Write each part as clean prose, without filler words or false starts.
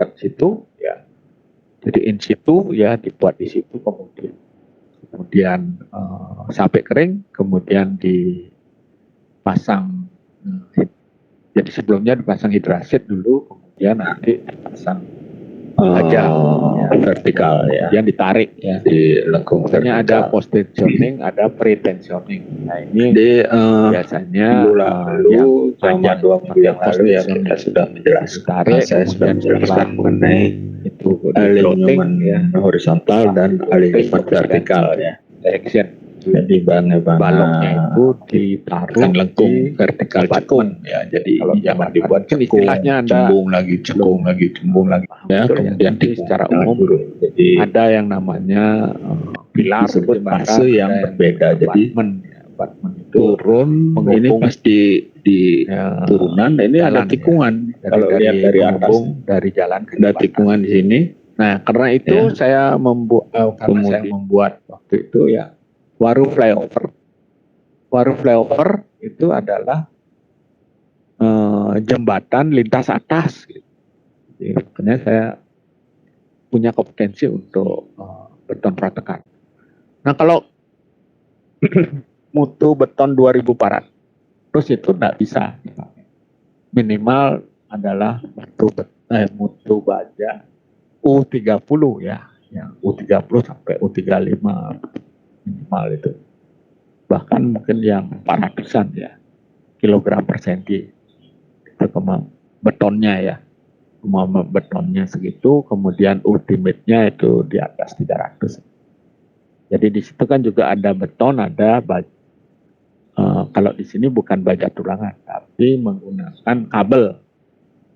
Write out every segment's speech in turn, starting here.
ke situ ya. Jadi in situ ya dibuat di situ, kemudian sampai kering, kemudian dipasang. Jadi sebelumnya dipasang hidrasit dulu, kemudian nanti dipasang baja vertikal ya. Kemudian ditarik ya. Di lengkung Misalnya ada vertikal. post tensioning, ada pre-tensioning. Nah ini biasanya dulu selama 2 minggu yang lalu ya kita sudah menjelaskan. Saya sudah menjelaskan mengenai itu alignment ya, horizontal dan alignment vertikal ya. Direction. Jadi baloknya itu ditaruh lengkung vertikal cekung ya. Jadi jangan dibuat cekung, cembung lagi ya. Kemudian secara umum jadi ada yang namanya pilar disebut fase yang berbeda. Jadi abutment itu turun ini pasti di turunan. Ini ada tikungan ya. Kalau lihat dari atas dari jalan ada tikungan di sini. Nah karena itu saya membuat waktu itu ya Waru flyover. Waru flyover itu adalah jembatan lintas atas. Gitu. Jadi, makanya saya punya kompetensi untuk beton pratekan. Nah kalau mutu beton 2400 itu nggak bisa dipakai. Minimal adalah mutu baja U30 ya, yang U30 sampai U35 minimal itu. Bahkan mungkin yang 400-an ya kilogram per senti itu betonnya ya, betonnya segitu, kemudian ultimate-nya itu di atas 300. Jadi di situ kan juga ada beton, ada kalau di sini bukan baja tulangan tapi menggunakan kabel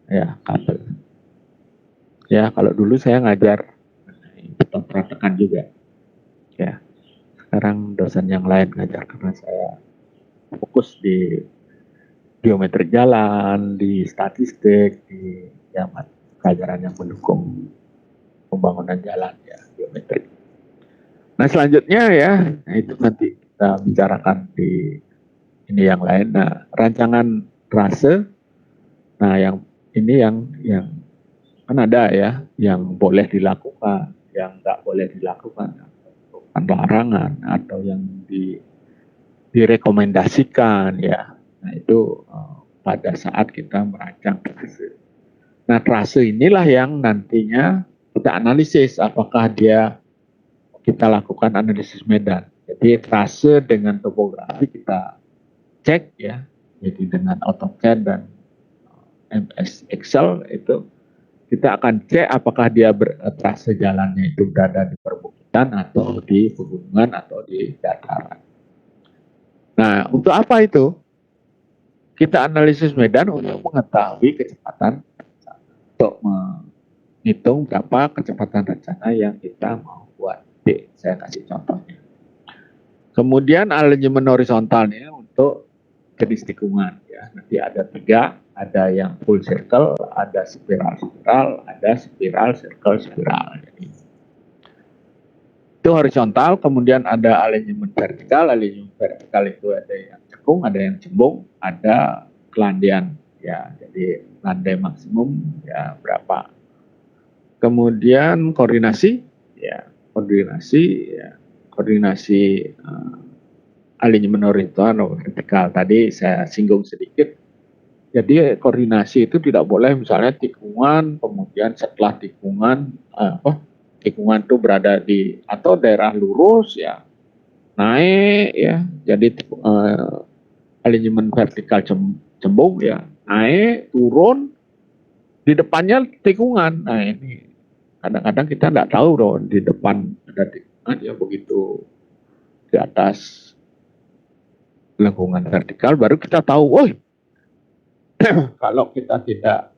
ya, kabel ya. Kalau dulu saya ngajar beton pratekan juga ya, sekarang dosen yang lain ngajar karena saya fokus di geometri jalan, di statistik, di pelajaran yang mendukung pembangunan jalan ya, geometri. Nah selanjutnya ya, nah itu nanti kita bicarakan di ini yang lain. Nah rancangan trase, nah yang ini yang kan ada ya, yang boleh dilakukan, yang nggak boleh dilakukan, larangan atau yang direkomendasikan ya. Nah itu pada saat kita merancang trase. Nah trase inilah yang nantinya kita analisis apakah kita lakukan analisis medan. Jadi trase dengan topografi kita cek ya. Jadi dengan AutoCAD dan MS Excel itu kita akan cek apakah dia trase jalannya itu berada di perbukitan atau di pegunungan atau di dataran. Nah untuk apa itu? Kita analisis medan untuk mengetahui kecepatan, untuk menghitung berapa kecepatan rencana yang kita mau buat. Saya kasih contohnya. Kemudian alignment horizontalnya untuk jenis tikungan ya. Nanti ada 3, ada yang full circle, ada spiral, ada spiral. Jadi, itu horizontal. Kemudian ada alignment vertikal. Alignment vertikal itu ada yang cekung, ada yang cembung, ada kelandian ya. Jadi landai maksimum ya berapa. Kemudian koordinasi alignment horizontal vertikal tadi saya singgung sedikit. Jadi koordinasi itu tidak boleh misalnya tikungan, kemudian setelah tikungan itu berada di atau daerah lurus ya naik ya. Jadi alignment vertikal cembung ya, naik turun, di depannya tikungan. Nah ini kadang-kadang kita nggak tahu loh di depan ada tikungan ya, begitu di atas lengkungan vertikal baru kita tahu, woi kalau kita tidak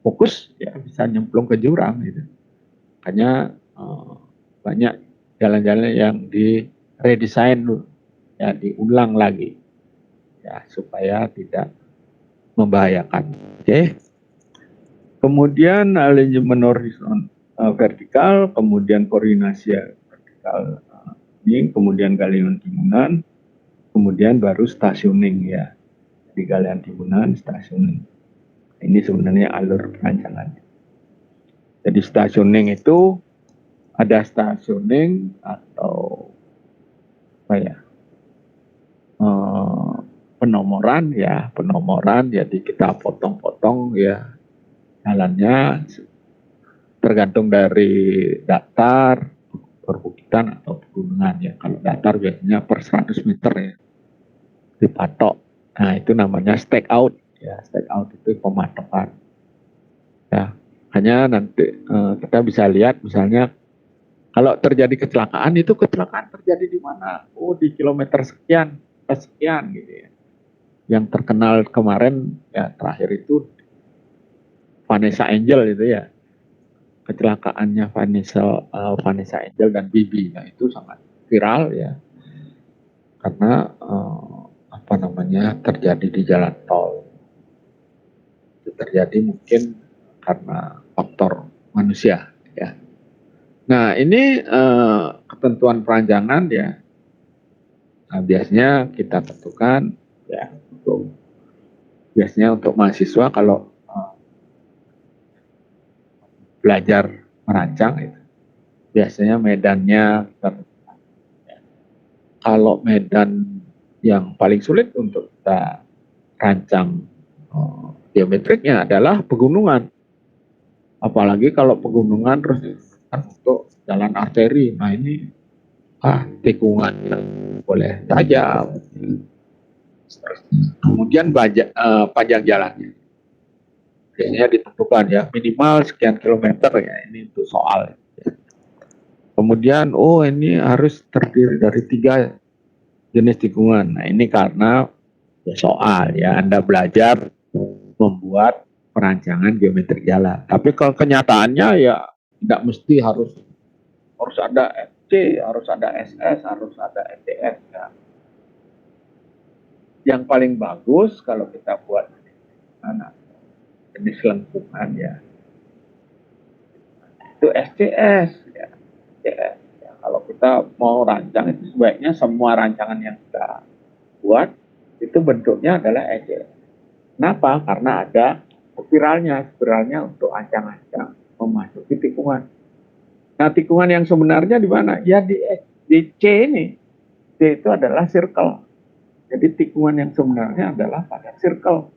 fokus ya bisa nyemplung ke jurang gitu. Makanya banyak jalan-jalan yang diredesain dulu ya, diulang lagi ya supaya tidak membahayakan. Oke. Kemudian alignment horizontal vertikal, kemudian koordinasi vertikal ini, kemudian galian timunan, kemudian baru stationing ya. Di galian timunan, stationing. Ini sebenarnya alur perancangannya. Jadi stationing itu ada stationing atau apa ya, penomoran ya, jadi kita potong-potong ya jalannya tergantung dari datar, perbukitan atau pegunungan ya. Kalau datar biasanya per 100 meter ya dipatok. Nah itu namanya stake out ya. Stake out itu pematokan ya. Hanya nanti kita bisa lihat misalnya kalau terjadi kecelakaan, itu kecelakaan terjadi di mana? Oh, di kilometer sekian, sekian gitu ya. Yang terkenal kemarin ya terakhir itu Vanessa Angel itu ya. Kecelakaannya Vanessa Angel dan Bibi. Nah, itu sangat viral ya. Karena apa namanya? Terjadi di jalan tol. Itu terjadi mungkin karena faktor manusia ya. Nah, ini ketentuan perancangan ya. Nah, biasanya kita tentukan ya biasanya untuk mahasiswa kalau belajar merancang itu biasanya medannya ya. Kalau medan yang paling sulit untuk kita rancang geometriknya adalah pegunungan. Apalagi kalau pegunungan terus untuk jalan arteri. Nah ini tikungan yang boleh tajam. Kemudian panjang jalannya. Biasanya ditentukan ya minimal sekian kilometer ya, ini untuk soal. Kemudian ini harus terdiri dari 3 jenis tikungan. Nah ini karena soal ya Anda belajar membuat perancangan geometrik jalan. Tapi kalau kenyataannya ya tidak mesti harus ada FC, harus ada SS, harus ada SDS ya. Yang paling bagus kalau kita buat jenis lengkungan ya itu SCS ya. SCS ya. Kalau kita mau rancang itu sebaiknya semua rancangan yang kita buat itu bentuknya adalah SCS. Kenapa? Karena ada spiralnya untuk ancang-ancang memasuki tikungan. Nah, tikungan yang sebenarnya di mana? Ya di C ini. C itu adalah circle. Jadi tikungan yang sebenarnya adalah pada circle.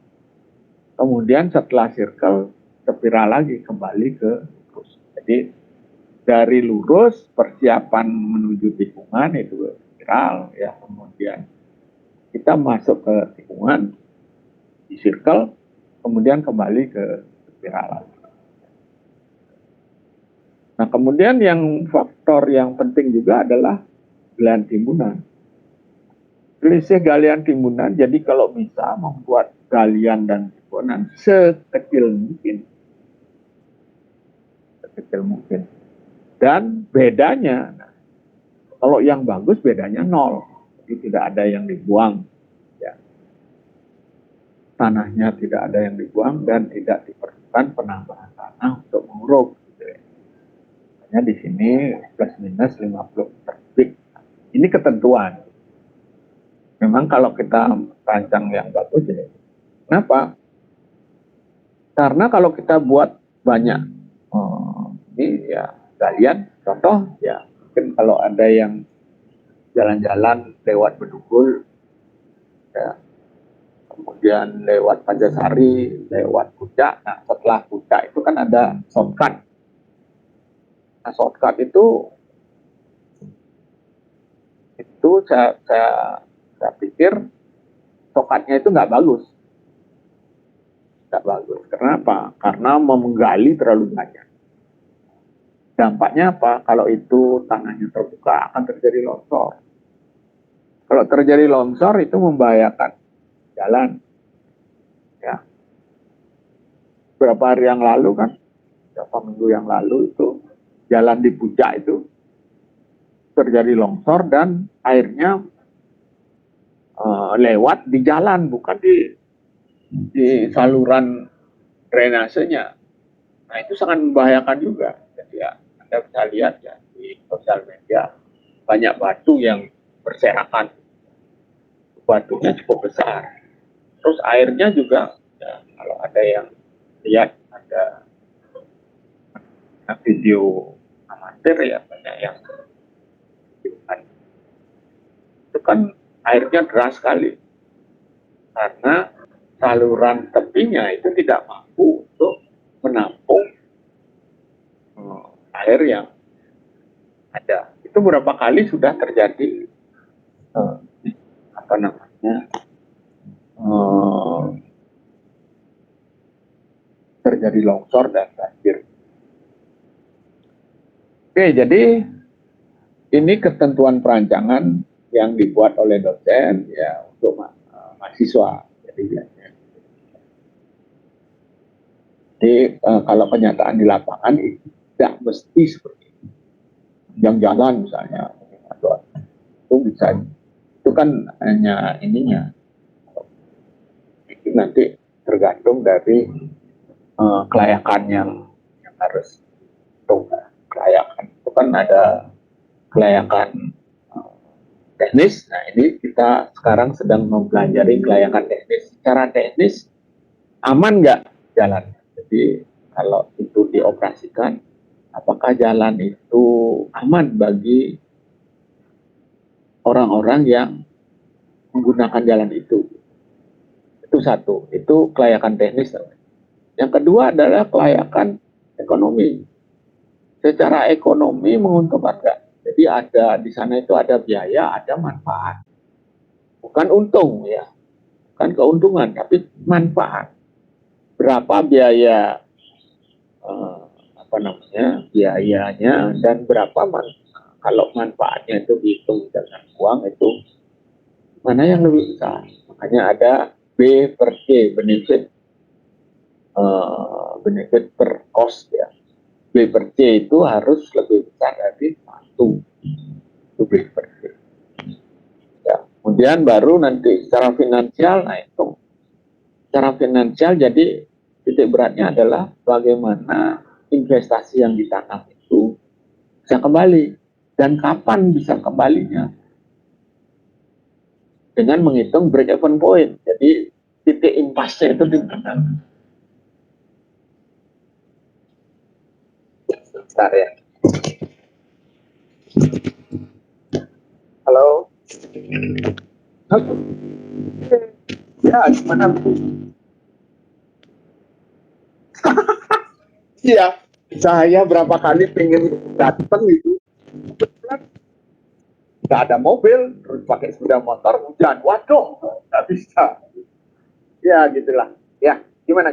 Kemudian setelah circle, spiral lagi kembali ke lurus. Jadi dari lurus persiapan menuju tikungan itu spiral ya. Kemudian kita masuk ke tikungan di circle, kemudian kembali ke spiral lagi. Nah, kemudian yang faktor yang penting juga adalah galian timbunan. Selisih galian timbunan, jadi kalau bisa membuat galian dan timbunan sekecil mungkin. Sekecil mungkin. Dan bedanya, kalau yang bagus bedanya 0. Jadi tidak ada yang dibuang. Ya. Tanahnya tidak ada yang dibuang dan tidak diperlukan penambahan tanah untuk menguruk. Gitu ya. Hanya di sini plus minus 50 per kubik. Ini ketentuan. Memang kalau kita rancang yang bagus ya. Kenapa? Karena kalau kita buat banyak ini ya galian, contoh ya mungkin kalau ada yang jalan-jalan lewat Bedugul ya, kemudian lewat Pancasari, lewat Puncak. Nah setelah Puncak itu kan ada shortcut. Nah shortcut itu saya pikir shortcutnya itu nggak bagus. Nggak bagus. Kenapa? Karena menggali terlalu banyak. Dampaknya apa? Kalau itu tanahnya terbuka akan terjadi longsor. Kalau terjadi longsor itu membahayakan jalan. Ya. Beberapa hari yang lalu kan, beberapa minggu yang lalu itu jalan di Puncak itu terjadi longsor dan airnya lewat di jalan, bukan di saluran drainasenya. Nah itu sangat membahayakan juga. Jadi ya Anda bisa lihat ya di sosial media banyak batu yang berserakan. Batunya cukup besar. Terus airnya juga ya, kalau ada yang lihat ada video amatir ya banyak yang itu kan airnya deras sekali karena saluran tepinya itu tidak mampu untuk menampung air yang ada. Itu beberapa kali sudah terjadi apa namanya terjadi longsor dan banjir. Oke, jadi ini ketentuan perancangan yang dibuat oleh dosen ya untuk mahasiswa. Jadi kalau kenyataan di lapangan tidak mesti seperti itu. Yang jalan misalnya itu bisa, itu kan hanya ininya. Itu nanti tergantung dari kelayakan yang harus kelayakan. Itu kan ada kelayakan teknis. Nah ini kita sekarang sedang mempelajari kelayakan teknis. Secara teknis aman nggak jalan? Jadi kalau itu dioperasikan, apakah jalan itu aman bagi orang-orang yang menggunakan jalan itu? Itu satu, itu kelayakan teknis. Yang kedua adalah kelayakan ekonomi. Secara ekonomi menguntungkan nggak? Jadi ada di sana itu ada biaya, ada manfaat. Bukan untung ya, bukan keuntungan, tapi manfaat. Berapa biaya biayanya dan berapa kalau manfaatnya itu dihitung dengan uang itu mana yang lebih besar. Makanya ada B per C, benefit per cost ya. B per C itu harus lebih besar dari 1. Itu B per C. Ya, kemudian baru nanti secara finansial, nah itu secara finansial jadi titik beratnya adalah bagaimana investasi yang ditanam itu bisa kembali dan kapan bisa kembalinya dengan menghitung break even point. Jadi titik impasnya itu di mana? Bentar ya. Halo. Halo. Ya, gimana? Iya, saya berapa kali pengen datang itu, kebetulan nggak ada mobil, terus pakai sepeda motor, hujan, waduh, nggak bisa. Ya, gitulah. Ya, gimana?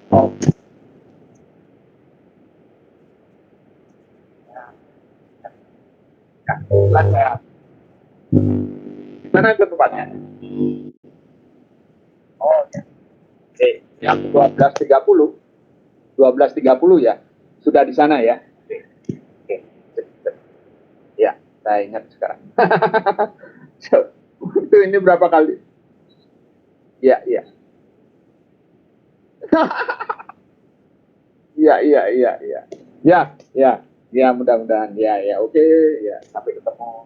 Oh. Ya. Mana itu tempatnya? Oh, ya. Oke, yang 12.30 ya, sudah di sana ya. Oke. Ya, saya ingat sekarang. Itu ini berapa kali? Iya. Ya, mudah-mudahan. Ya, oke, ya, sampai ketemu.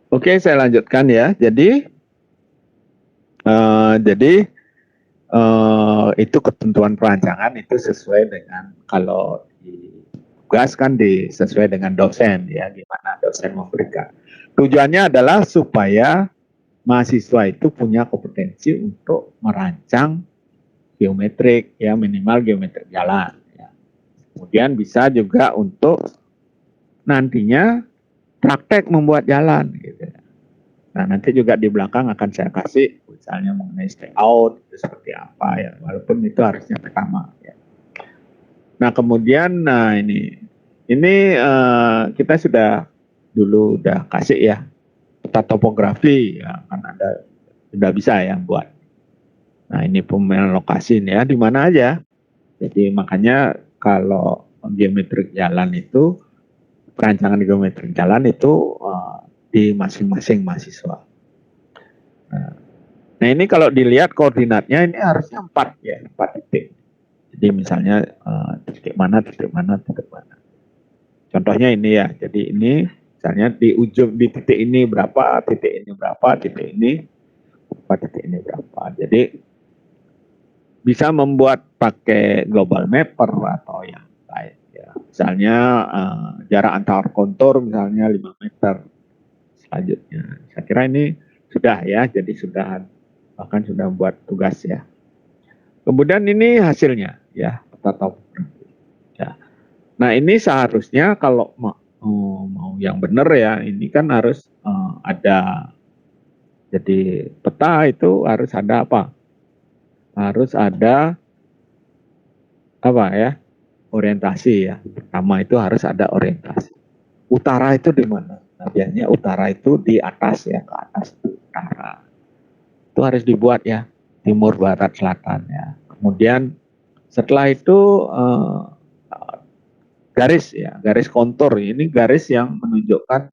Oke, saya lanjutkan ya. Jadi itu ketentuan perancangan itu sesuai dengan kalau di tugas kan sesuai dengan dosen ya, gimana dosen memberikan. Tujuannya adalah supaya mahasiswa itu punya kompetensi untuk merancang geometrik ya, minimal geometrik jalan ya. Kemudian bisa juga untuk nantinya praktek membuat jalan gitu. Nah, nanti juga di belakang akan saya kasih misalnya mengenai stay out itu seperti apa ya, walaupun itu harusnya pertama ya. Nah, kemudian ini kita sudah kasih ya peta topografi ya, kan sudah bisa ya buat. Nah, ini pemilihan lokasi ya, di mana aja Jadi makanya kalau geometrik jalan itu, perancangan geometrik jalan itu di masing-masing mahasiswa. Nah ini kalau dilihat koordinatnya ini harusnya 4 ya, 4 titik. Jadi misalnya titik mana, titik mana, titik mana. Contohnya ini ya, jadi ini misalnya di ujung di titik ini berapa, titik ini berapa, titik ini berapa, titik ini berapa. Jadi bisa membuat pakai global mapper atau yang lain. Ya. Misalnya jarak antar kontur misalnya 5 meter. Selanjutnya, saya kira ini sudah ya, jadi sudah bahkan sudah buat tugas ya. Kemudian ini hasilnya ya, peta topografi. Ya. Nah ini seharusnya kalau mau yang benar ya, ini kan harus ada. Jadi peta itu harus ada apa? Harus ada apa ya? Orientasi ya. Pertama itu harus ada orientasi. Utara itu di mana? Nah, biasanya utara itu di atas ya, ke atas itu utara. Itu harus dibuat ya, timur, barat, selatan ya. Kemudian setelah itu garis ya, garis kontur. Ini garis yang menunjukkan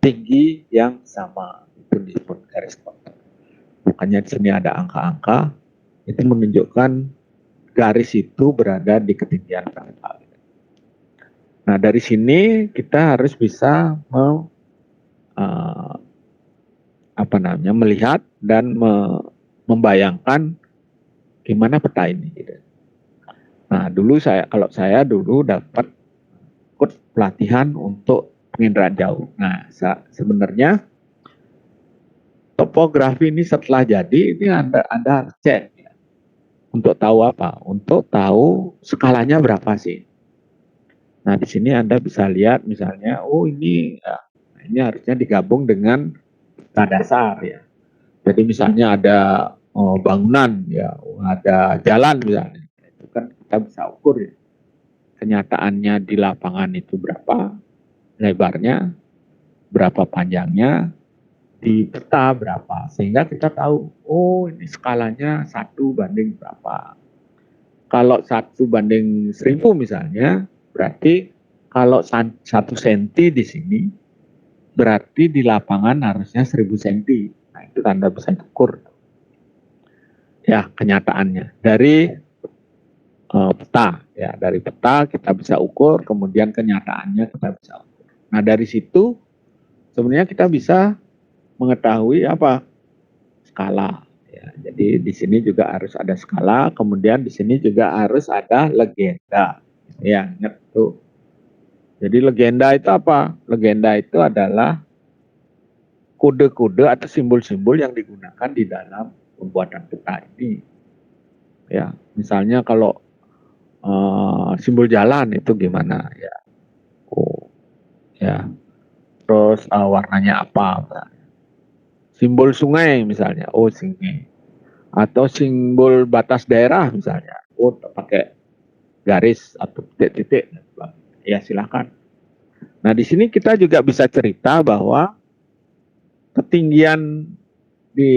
tinggi yang sama. Itu disebut garis kontur. Makanya di sini ada angka-angka, itu menunjukkan garis itu berada di ketinggian berapa. Nah dari sini kita harus bisa melihat dan membayangkan gimana peta ini. Gitu. Nah kalau saya dulu dapat ikut pelatihan untuk penginderaan jauh. Nah sebenarnya topografi ini setelah jadi ini Anda cek ya. Untuk tahu apa? Untuk tahu skalanya berapa sih. Nah, di sini Anda bisa lihat misalnya, oh ini harusnya digabung dengan peta dasar ya. Jadi misalnya ada bangunan ya, ada jalan misalnya. Itu kan kita bisa ukur ya. Kenyataannya di lapangan itu berapa lebarnya, berapa panjangnya, di peta berapa. Sehingga kita tahu, oh ini skalanya 1 banding berapa. Kalau 1 banding 1000 misalnya, berarti kalau 1 senti di sini, berarti di lapangan harusnya 1000 senti. Nah, itu Anda bisa ukur. Ya, kenyataannya. Dari peta. Ya, dari peta kita bisa ukur, kemudian kenyataannya kita bisa ukur. Nah, dari situ sebenarnya kita bisa mengetahui apa? Skala. Ya, jadi di sini juga harus ada skala, kemudian di sini juga harus ada legenda. Ya, ingat tuh. Jadi legenda itu apa? Legenda itu adalah kode-kode atau simbol-simbol yang digunakan di dalam pembuatan peta ini. Ya, misalnya kalau simbol jalan itu gimana ya? Oh, ya. Terus warnanya apa? Simbol sungai misalnya, oh sungai. Atau simbol batas daerah misalnya, oh pakai garis atau titik-titik. Ya silakan. Nah di sini kita juga bisa cerita bahwa ketinggian di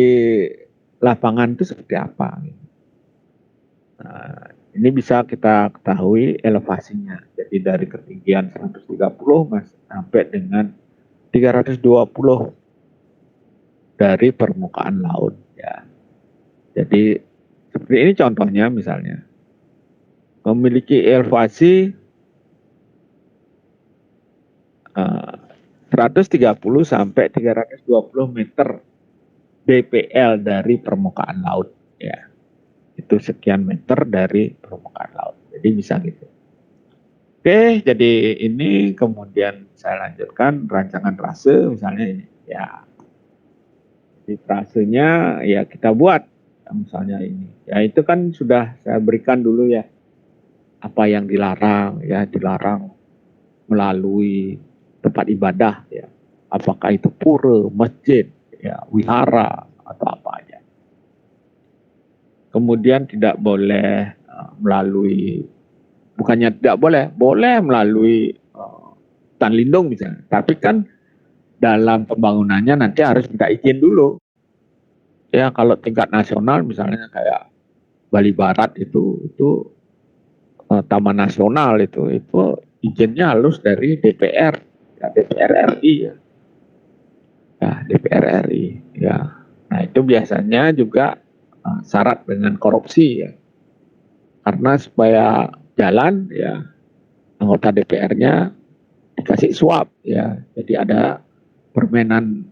lapangan itu seperti apa. Nah, ini bisa kita ketahui elevasinya. Jadi dari ketinggian 130 sampai dengan 320 dari permukaan laut. Ya. Jadi seperti ini contohnya misalnya. Memiliki elevasi 130 sampai 320 meter BPL dari permukaan laut ya. Itu sekian meter dari permukaan laut. Jadi bisa gitu. Oke, jadi ini kemudian saya lanjutkan rancangan trase misalnya ini ya. Di trasenya ya kita buat misalnya ini. Ya itu kan sudah saya berikan dulu ya. Apa yang dilarang ya, dilarang melalui tempat ibadah ya. Apakah itu pura, masjid, ya, wihara atau apa aja. Kemudian tidak boleh melalui, bukannya tidak boleh, boleh melalui hutan lindung misalnya. Tapi kan dalam pembangunannya nanti harus minta izin dulu. Ya kalau tingkat nasional misalnya kayak Bali Barat itu Taman Nasional itu izinnya harus dari DPR, ya, DPR RI ya. Ya, DPR RI ya. Nah, itu biasanya juga syarat dengan korupsi ya. Karena supaya jalan ya, anggota DPR-nya dikasih suap ya. Jadi ada permainan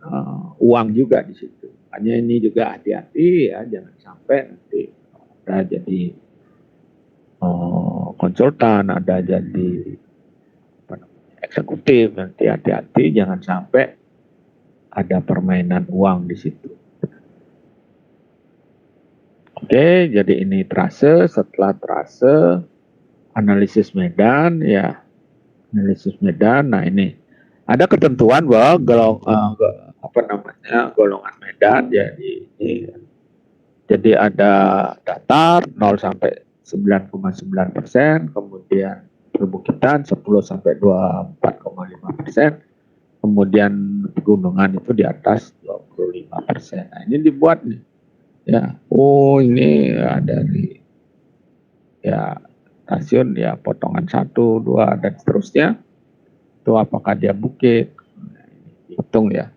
uang juga di situ. Hanya ini juga hati-hati ya, jangan sampai nanti ada jadi konsultan, ada jadi eksekutif, nanti hati-hati jangan sampai ada permainan uang di situ. Oke, jadi ini trase. Setelah trase, analisis medan ya, analisis medan. Nah, ini ada ketentuan bahwa golongan medan ya, jadi ada datar 0 sampai 9,9%, kemudian perbukitan 10 sampai 24,5%, kemudian pegunungan itu di atas 25%. Nah, ini dibuat nih. Ya, ini ada di ya stasiun ya potongan 1, 2 dan seterusnya. Itu apakah dia bukit? Nah, ini hitung ya.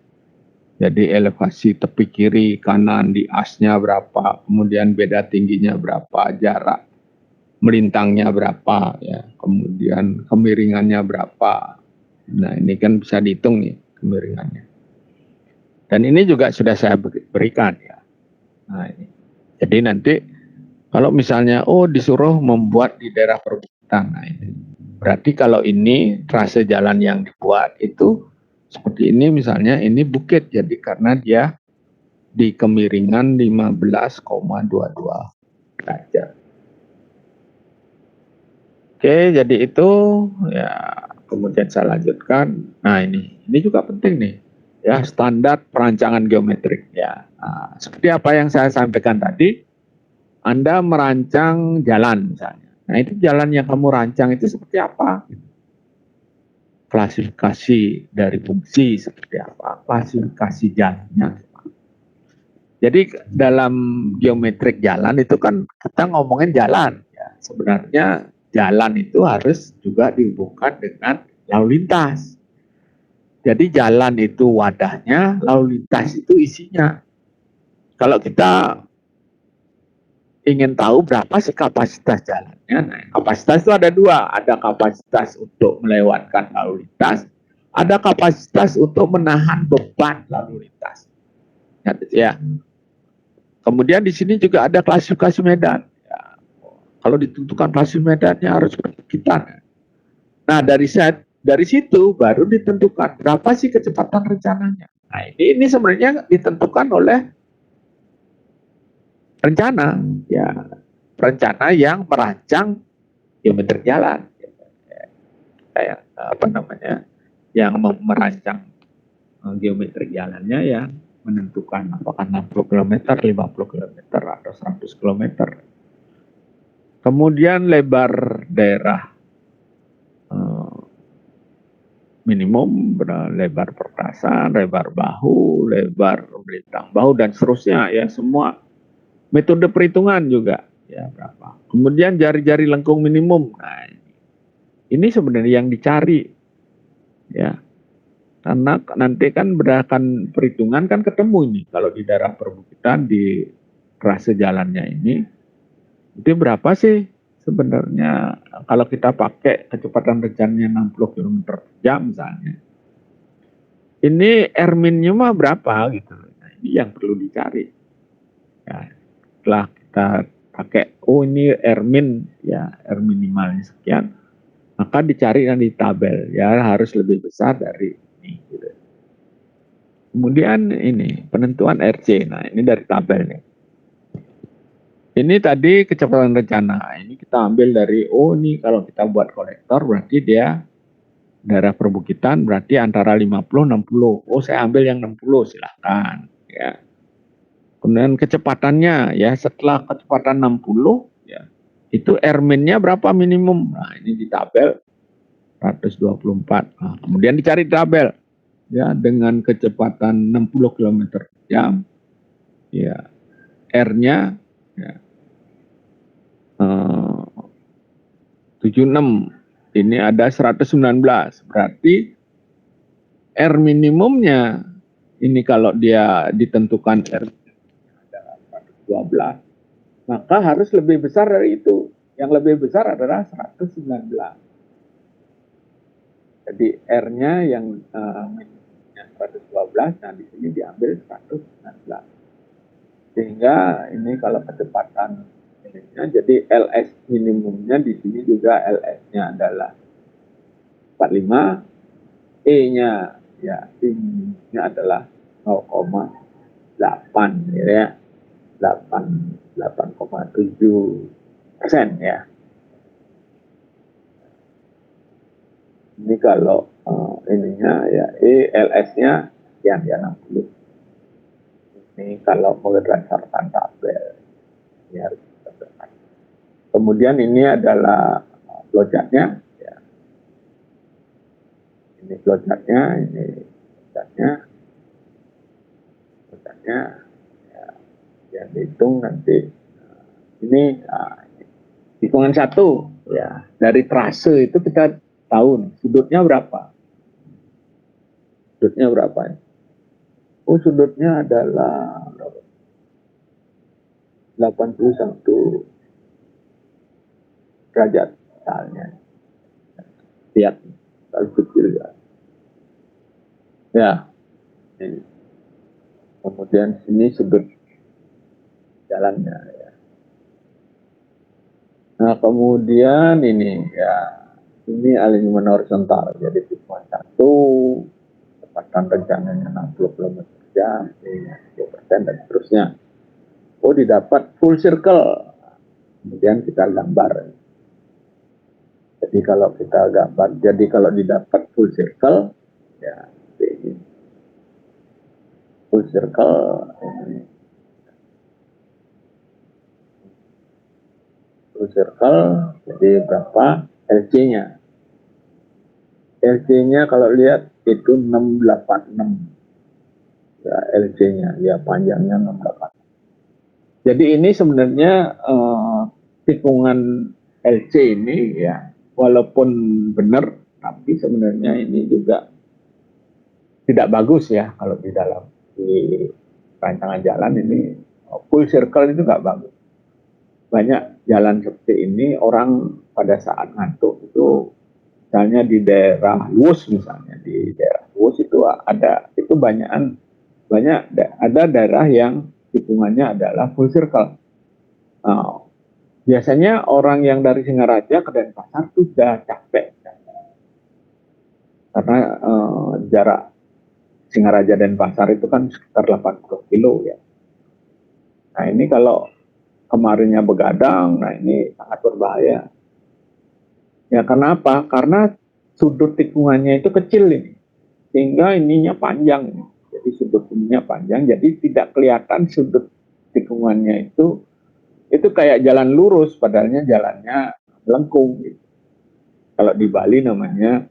Jadi elevasi tepi kiri kanan di asnya berapa, kemudian beda tingginya berapa, jarak melintangnya berapa ya, kemudian kemiringannya berapa. Nah, ini kan bisa dihitung nih kemiringannya. Dan ini juga sudah saya berikan ya. Nah, ini. Jadi nanti kalau misalnya disuruh membuat di daerah perbukitan, nah ini berarti kalau ini trase jalan yang dibuat itu seperti ini, misalnya ini bukit, jadi karena dia di kemiringan 15,22 derajat. Oke, jadi itu ya, kemudian saya lanjutkan. Nah, ini juga penting nih ya, standar perancangan geometrik ya. Nah, seperti apa yang saya sampaikan tadi, Anda merancang jalan misalnya. Nah, itu jalan yang kamu rancang itu seperti apa? Klasifikasi dari fungsi seperti apa? Klasifikasi jalannya. Jadi dalam geometrik jalan itu kan kita ngomongin jalan. Ya, sebenarnya jalan itu harus juga dihubungkan dengan lalu lintas. Jadi jalan itu wadahnya, lalu lintas itu isinya. Kalau kita ingin tahu berapa sih kapasitas jalannya, nah, kapasitas itu ada dua, ada kapasitas untuk melewatkan lalu lintas, ada kapasitas untuk menahan beban lalu lintas. Ya. Kemudian di sini juga ada klasifikasi medan. Ya. Kalau ditentukan klasifikasi medannya harus kita. Nah, dari situ baru ditentukan berapa sih kecepatan rencananya. Nah, ini sebenarnya ditentukan oleh rencana, ya, rencana yang merancang geometri jalan, kayak yang merancang geometri jalannya, yang menentukan apakah 60 km, 50 km atau 100 km. Kemudian lebar daerah minimum, lebar pertasan, lebar bahu, lebar belitang bahu dan seterusnya ya, semua metode perhitungan juga ya berapa. Kemudian jari-jari lengkung minimum. Nah, ini sebenarnya yang dicari ya. Karena nanti kan berdasarkan perhitungan kan ketemu ini. Kalau di daerah perbukitan di trase jalannya ini itu berapa sih sebenarnya kalau kita pakai kecepatan rencananya 60 km per jam misalnya. Ini R-minnya mah berapa gitu. Nah, ini yang perlu dicari. Ya, setelah kita pakai ini R-min ya, R minimalnya sekian, maka dicari di tabel ya, harus lebih besar dari ini gitu. Kemudian ini penentuan RC. Nah, ini dari tabel nih. Ini tadi kecepatan rencana. Ini kita ambil dari ini kalau kita buat kolektor berarti dia daerah perbukitan berarti antara 50-60. Saya ambil yang 60, silakan ya. Kemudian kecepatannya ya, setelah kecepatan 60 ya, itu R-minnya berapa minimum. Nah, ini di tabel 124. Nah, kemudian dicari tabel ya, dengan kecepatan 60 km per jam ya, R-nya ya, 7 76. Ini ada 119. Berarti R minimumnya ini kalau dia ditentukan R adalah 112, maka harus lebih besar dari itu. Yang lebih besar adalah 119. Jadi R-nya yang minimumnya 112, nah di sini diambil 119. Sehingga ini kalau kecepatan ininya, jadi LS minimumnya di sini juga LS-nya adalah 45, E-nya ya tingginya adalah 0,8 ya, 8,7% ya. Ini kalau ininya ya LS-nya sekian ya 60. Ini kalau berdasarkan tabel ini harus ditentukan. Kemudian ini adalah flowchart-nya ya. Ini flowchart-nya, ini flowchart-nya ya, yang dihitung nanti ini hitungan 1 ya. Dari trase itu kita tahu nih, sudutnya berapa? Sudutnya berapa ya? Oh, sudutnya adalah 81 derajat misalnya. Lihat, kalau kecil ya. Ya, ini. Kemudian sini sudut jalannya ya. Nah, kemudian ini ya, ini alignment horizontal. Jadi tikungan 1, kecepatan rencananya 60 km/jam, 10% dan seterusnya. Oh, didapat full circle. Kemudian kita gambar. Jadi kalau kita gambar, jadi kalau didapat full circle, ya ini full circle ini. Full circle, jadi berapa LC-nya? LC-nya kalau lihat itu 686. Ya, LC-nya, ya panjangnya 686. Jadi ini sebenarnya tikungan LC ini ya, walaupun benar, tapi sebenarnya ini juga tidak bagus ya kalau di dalam di rancangan jalan ini full circle itu nggak bagus. Banyak jalan seperti ini orang pada saat ngantuk itu, misalnya di daerah Wus misalnya, di daerah Wus itu ada ada daerah yang tikungannya adalah full circle. Nah, biasanya orang yang dari Singaraja ke Denpasar itu sudah capek karena jarak Singaraja Denpasar itu kan sekitar 80 kilo ya. Nah ini kalau kemarinnya begadang, nah ini sangat berbahaya. Ya karena apa? Karena sudut tikungannya itu kecil ini, sehingga ininya panjang ini. Jadi sudut ininya panjang, jadi tidak kelihatan sudut tikungannya itu kayak jalan lurus, padahalnya jalannya melengkung. Gitu. Kalau di Bali namanya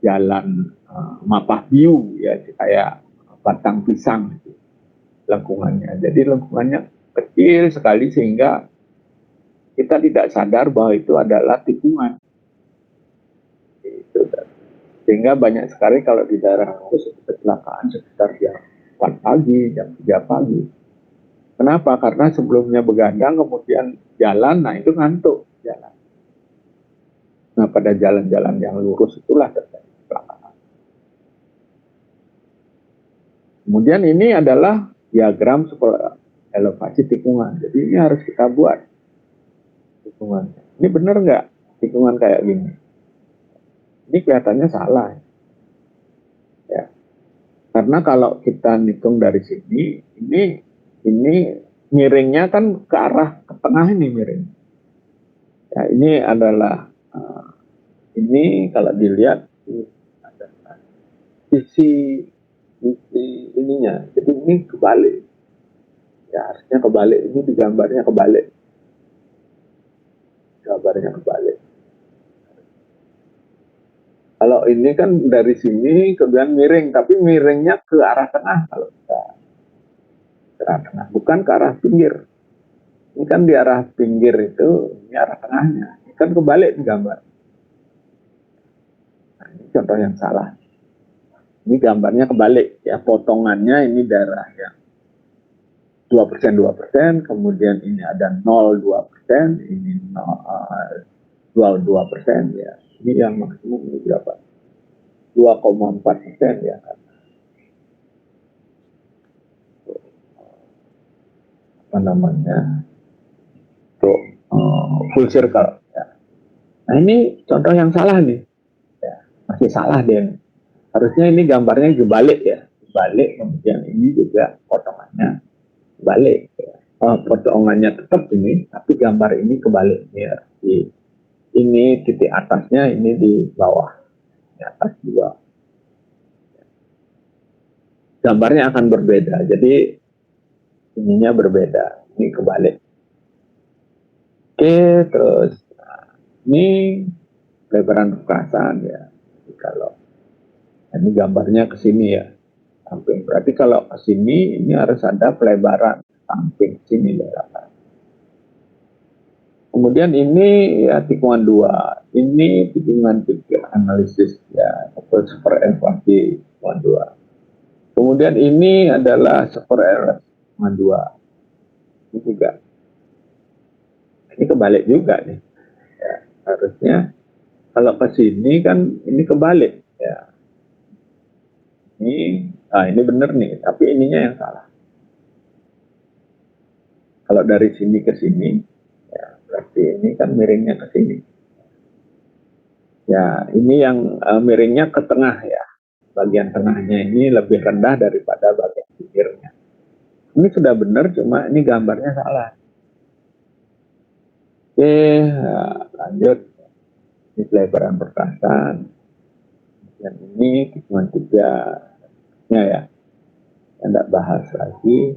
jalan Mapah Biu ya, kayak batang pisang gitu, lengkungannya. Jadi lengkungannya kecil sekali sehingga kita tidak sadar bahwa itu adalah tikungan. Gitu. Sehingga banyak sekali kalau di daerah itu kecelakaan sekitar jam 4 pagi, jam 3 pagi. Kenapa? Karena sebelumnya begadang, kemudian jalan, nah itu ngantuk jalan. Nah pada jalan-jalan yang lurus itulah terjadi kecelakaan. Kemudian ini adalah diagram elevasi tikungan. Jadi ini harus kita buat tikungannya. Ini benar nggak tikungan kayak gini? Ini kelihatannya salah. Ya. Karena kalau kita hitung dari sini, ini miringnya kan ke arah ke tengah ini miring. Ya, ini adalah ini kalau dilihat ini adalah sisi ininya. Jadi ini kebalik. Ya harusnya kebalik. Ini digambarnya kebalik. Gambarnya kebalik. Kalau ini kan dari sini kemudian miring, tapi miringnya ke arah tengah kalau kita ke arah tengah, bukan ke arah pinggir. Ini kan di arah pinggir itu, ini arah tengahnya. Ini kan kebalik di gambar. Ini contoh yang salah. Ini gambarnya kebalik ya, potongannya ini daerah yang 2%, kemudian ini ada 0,2%, ini 2% ya. Ini yang maksimum ini berapa? 2,4% ya kan. Apa namanya? Untuk full circle ya. Nah, ini contoh yang salah nih. Ya, masih salah deh. Harusnya ini gambarnya dibalik ya. Dibalik, kemudian ini juga potongannya balik ya. Potongannya tetap ini, tapi gambar ini kebalik ya. Ini titik atasnya, ini di bawah, di atas juga. Gambarnya akan berbeda, jadi ininya berbeda, ini kebalik. Oke, terus ini pelebaran perkasan ya. Kalau ini gambarnya ke sini ya, samping. Berarti kalau ke sini ini harus ada pelebaran samping sini ya. Kemudian ini ya tikungan 2, ini tikungan 3 analisis ya, atau super elevasi tikungan 2. Kemudian ini adalah super elevasi tikungan 2. Ini juga, ini kebalik juga nih. Ya, harusnya kalau ke sini kan ini kebalik ya. Ini benar nih, tapi ininya yang salah. Kalau dari sini ke sini, ya berarti ini kan miringnya ke sini. Ya, ini yang miringnya ke tengah ya. Bagian tengahnya ini lebih rendah daripada bagian pinggirnya. Ini sudah benar, cuma ini gambarnya salah. Oke, lanjut. Ini pelebaran perkasan. Yang ini tikungan 3-nya ya. Saya tidak bahas lagi.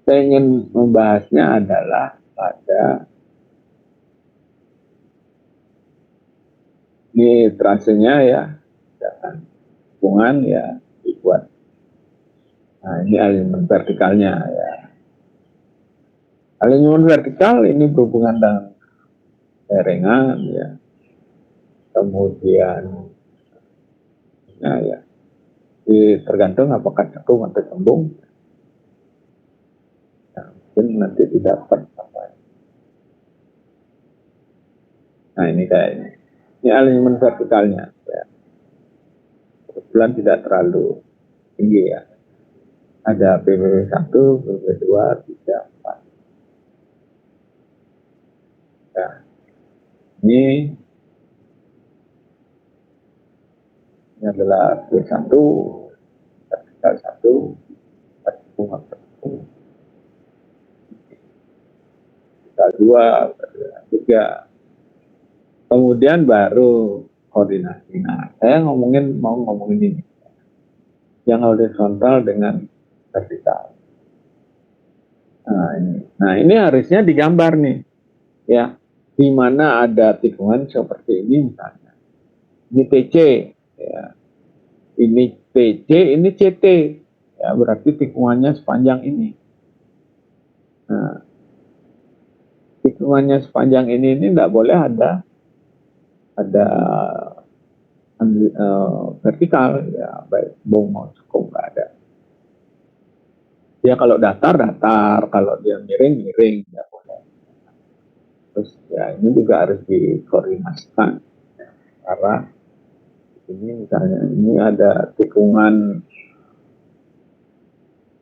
Saya ingin membahasnya adalah pada ini trasenya ya, dan hubungan ya dibuat. Nah, ini alignment vertikalnya ya. Alignment vertikal ini berhubungan dengan lerengan ya. Kemudian ya, tergantung apakah cekung atau cembung. Nah, mungkin nanti didapat apa. Nah, ini kayak ini. Ini alignment vertikalnya ya. Kebetulan tidak terlalu tinggi ya. Ada PBB1, PBB2, 3, 4. Ya. Ini adalah B1, vertikal 1, vertikal 2, vertikal 3. Kemudian baru koordinasi. Nah, saya mau ngomongin ini. Yang horizontal dengan vertikal. Nah, ini harusnya digambar nih. Ya, di mana ada tikungan seperti ini misalnya. Ini TC, ya. Ini TC, ini CT. Ya, berarti tikungannya sepanjang ini. Nah, tikungannya sepanjang ini tidak boleh ada vertikal ya, baik bong mau cukup nggak ada. Ya kalau datar, kalau dia miring ya boleh. Terus ya ini juga harus dikoordinasikan ya, karena ini misalnya ini ada tikungan,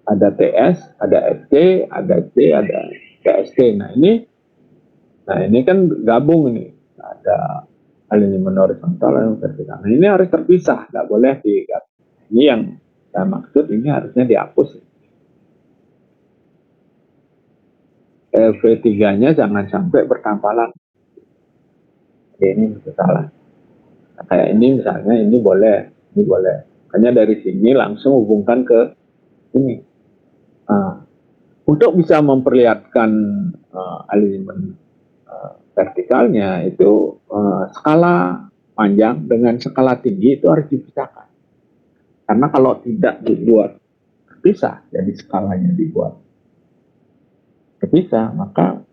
ada TS, ada SC, ada C, ada TSC. Nah ini kan gabung ini, ada alignment horizontal dan vertikal. Nah ini harus terpisah, nggak boleh digabung. Ini yang saya maksud, ini harusnya dihapus. LV3-nya jangan sampai bertampalan. Ini salah. Nah, kayak ini misalnya, ini boleh. Hanya dari sini langsung hubungkan ke ini. Untuk bisa memperlihatkan alignment vertikalnya itu skala panjang dengan skala tinggi itu harus dipisahkan. Karena kalau tidak dibuat terpisah, jadi skalanya dibuat terpisah, maka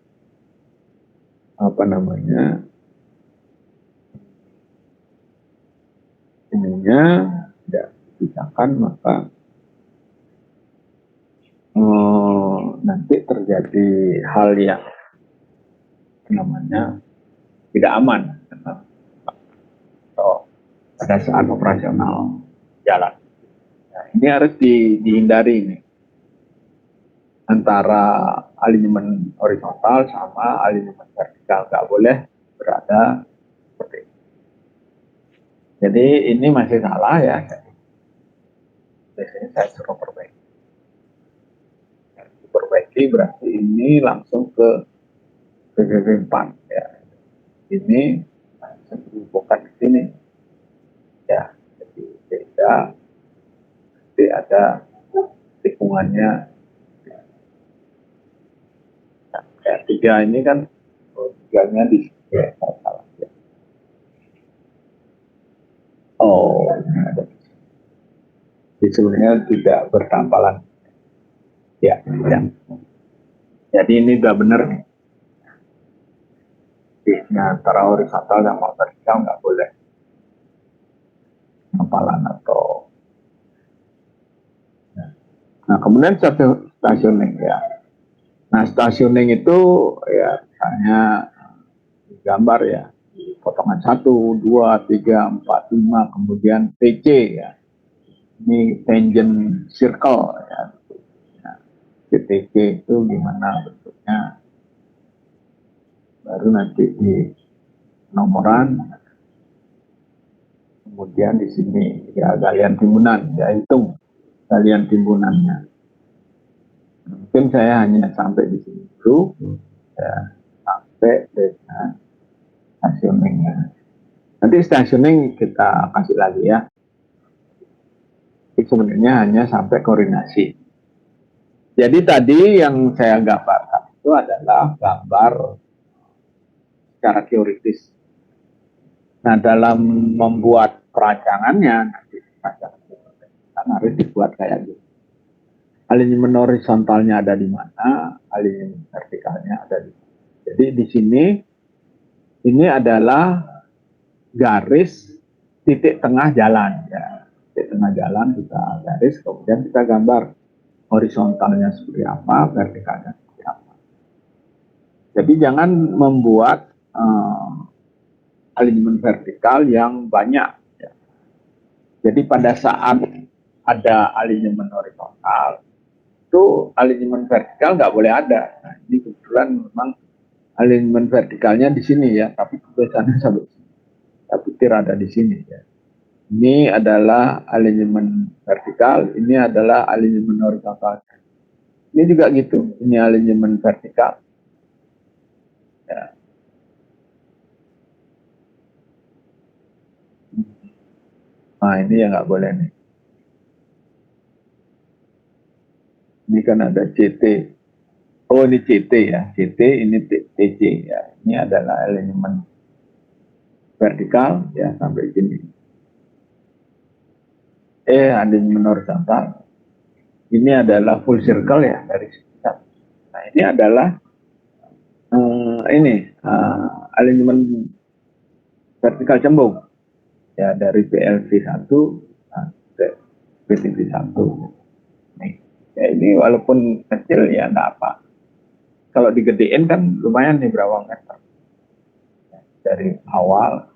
ininya tidak dipisahkan, maka nanti terjadi hal yang namanya tidak aman atau pada saat operasional jalan. Nah, ini harus dihindari ini antara alignment horizontal sama alignment vertikal, nggak boleh berada seperti ini. Jadi ini masih salah ya. Biasanya saya suruh perbaiki. Perbaiki berarti ini langsung ke PBB 4 ya. Ini bukan di sini ya. Jadi beda. Nanti ada tikungannya. Nah, kayak 3 ini kan 3-nya di sini ya, salah ya. Oh, ini ada. Jadi sebenarnya tidak bertampalan. Ya, ya. Jadi ini udah benar. Nah, antara horizontal sama vertikal nggak boleh tampalan atau. Nah, kemudian stationing ya. Nah, stationing itu ya misalnya gambar ya, potongan 1, 2, 3, 4, 5, kemudian TC ya. Ini tangent circle ya. Nah, TC itu gimana bentuknya? Baru nanti di nomoran. Kemudian di sini ya galian timbunan, ya hitung galian timbunannya. Mungkin saya hanya sampai di sini dulu, ya, sampai dengan stationingnya. Nanti stationing kita kasih lagi ya. Ini sebenarnya hanya sampai koordinasi. Jadi tadi yang saya gambarkan itu adalah gambar secara teoritis. Nah, dalam membuat perancangannya, nanti harus dibuat kayak gitu. Alignment horizontalnya ada di mana, alignment vertikalnya ada di mana. Jadi di sini ini adalah garis titik tengah jalan ya. Titik tengah jalan kita garis, kemudian kita gambar horizontalnya seperti apa, vertikalnya seperti apa. Jadi jangan membuat alignment vertikal yang banyak ya. Jadi pada saat ada alignment horizontal, itu alignment vertikal nggak boleh ada. Nah, ini kebetulan memang alignment vertikalnya di sini ya, tapi tulisannya sampai sini. Tapi tidak ada di sini ya. Ini adalah alignment vertikal, ini adalah alignment horizontal. Ini juga gitu, ini alignment vertikal. Ya. Nah, ini yang nggak boleh nih. Ini kan ada CT. Oh, ini CT ya. CT, ini TC ya. Ini adalah alignment vertikal ya sampai sini. Alignment horizontal. Ini adalah full circle ya dari sini. Nah, ini adalah alignment vertikal cembung ya dari PLV 1 ke PTV 1. Ya ini walaupun kecil ya enggak apa. Kalau digedein kan lumayan nih berapa meter. Dari awal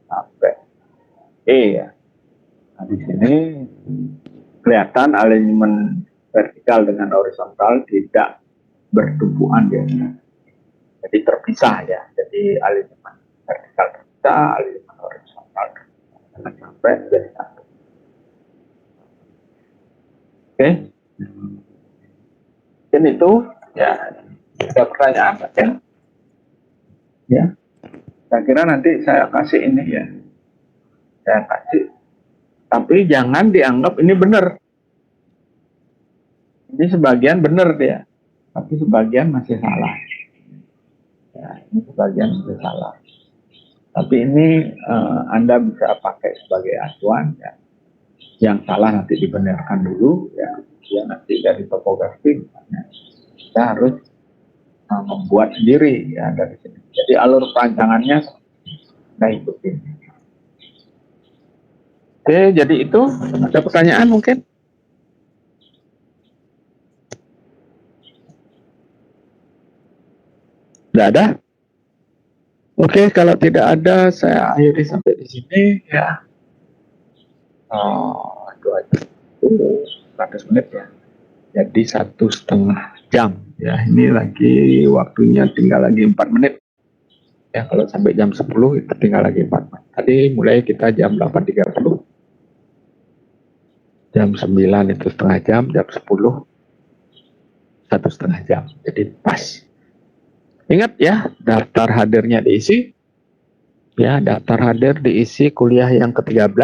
sampai ya. Nah, di sini kelihatan alignment vertikal dengan horizontal tidak bertumpuan ya. Jadi terpisah ya. Jadi alignment vertikal terpisah, alignment horizontal terpisah. Sampai jadi satu. Oke. Dan itu ya ada pertanyaan ya. Ya. Saya kira nanti saya kasih ini ya. Saya kasih. Tapi jangan dianggap ini benar. Ini sebagian benar dia. Tapi sebagian masih salah. Ya, ini sebagian masih salah. Tapi ini Anda bisa pakai sebagai acuan ya. Yang salah nanti dibenarkan dulu ya. Ya nanti dari topografi misalnya. Kita harus membuat sendiri ya dari sini. Jadi alur perancangannya kita ikutin. Oke, jadi itu ada pertanyaan mungkin? Tidak ada? Oke, kalau tidak ada, saya akhiri sampai di sini ya. Oh, 100 menit ya. Jadi 1,5 jam ya. Ini lagi waktunya tinggal lagi 4 menit. Ya, kalau sampai jam 10 itu tinggal lagi 4 menit. Tadi mulai kita jam 8.30. Jam 9 itu setengah jam, jam 10 1,5 jam. Jadi pas. Ingat ya, daftar hadirnya diisi. Ya, daftar hadir diisi kuliah yang ke-13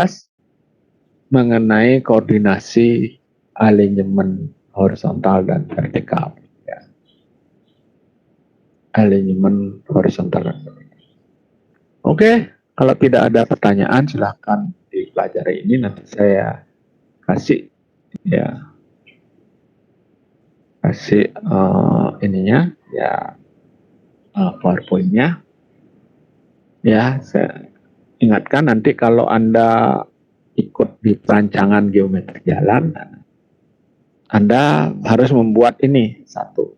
mengenai koordinasi alignment horizontal dan vertikal. Ya. Alignment horizontal dan vertikal. Oke, kalau tidak ada pertanyaan silahkan dipelajari ini, nanti saya kasih ya ininya ya, PowerPoint-nya ya. Saya ingatkan nanti kalau Anda ikut di perancangan geometri jalan, Anda harus membuat ini satu.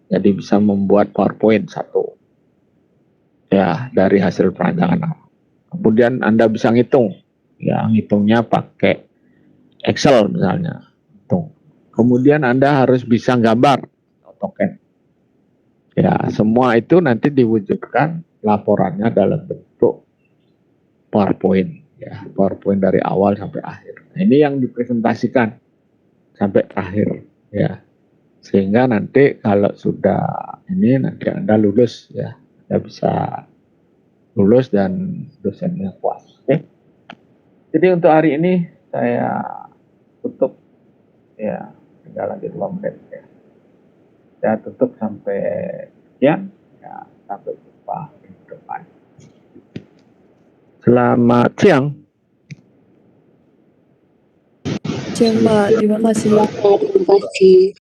Jadi bisa membuat PowerPoint satu ya dari hasil perancangan. Kemudian Anda bisa ngitung, ya ngitungnya pakai Excel misalnya. Hitung. Kemudian Anda harus bisa gambar AutoCAD. Ya, semua itu nanti diwujudkan laporannya dalam bentuk PowerPoint. Ya, PowerPoint dari awal sampai akhir. Nah, ini yang dipresentasikan sampai akhir. Ya, sehingga nanti kalau sudah ini nanti Anda lulus ya, Anda bisa lulus dan dosennya puas. Oke. Jadi untuk hari ini saya tutup ya, tinggal lagi 2 menit ya. Saya tutup sampai sekian ya, sampai jumpa di depan. Selamat siang. Siang Pak, terima kasih. Terima kasih.